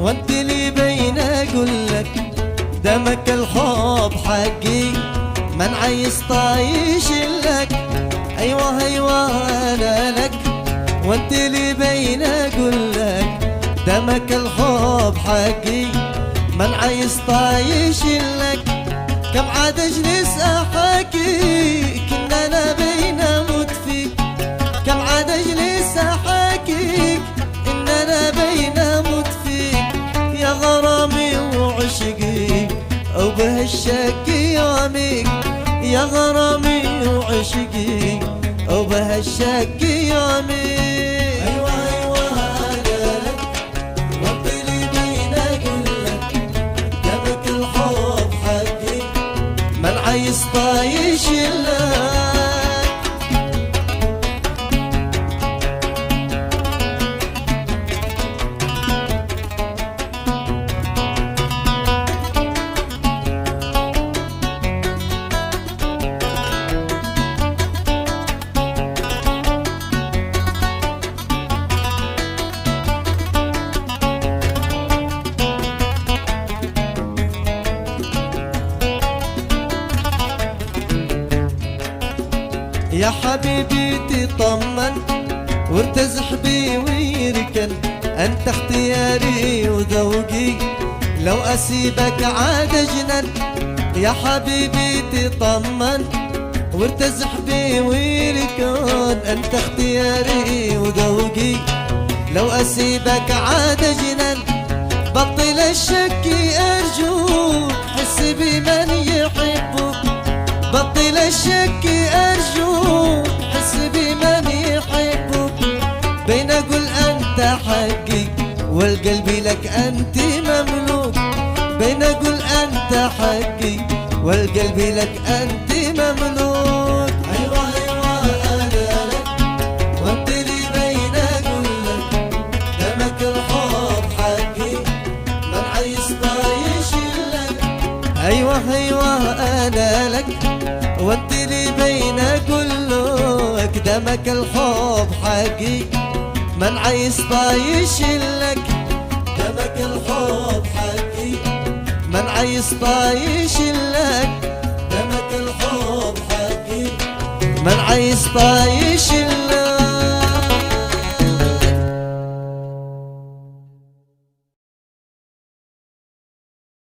وانت اللي بين اقولك دمك الحب حقي ما نعيس طايش لك. ايوه ايوه انا لك وانت اللي بين اقولك دمك الحب حقي ما نعيس طايش لك. كم عاد اجلس احاكي كنا انا بين اموت فيك. كم عاد اجلس احاكيك ان انا بين اموت فيك. يا غرامي وعشقي او بهالشك يومك. يا غرامي وعشقي او بهالشك يومك. ايوه ايوه انا لك وانت اللي بين اقولك دمك الحب حقي ما نعيس طايش لك. يا حبيبي تطمن وارتزح بي ويركن. انت اختياري وذوقي لو اسيبك عاد اجنن. يا حبيبي تطمن وارتزح بي ويركن. انت اختياري وذوقي لو اسيبك عاد اجنن. بطل الشك ارجوك حس بمن يحبك. بطل الشك ارجوك حس بمن يحبك. بين اقول انت حقي والقلب لك انت مملوك. بين اقول انت حقي والقلب لك انت مملوك. ايوه ايوه انا لك وانت اللي بين اقولك دمك الحب حقي ما نعيس طايش لك. ايوه ايوه انا لك وانت اللي بين اقولك دمك الحب حقي ما نعيس طايش لك. دمك الحب حقي ما نعيس طايش لك. دمك الحب حقي ما نعيس طايش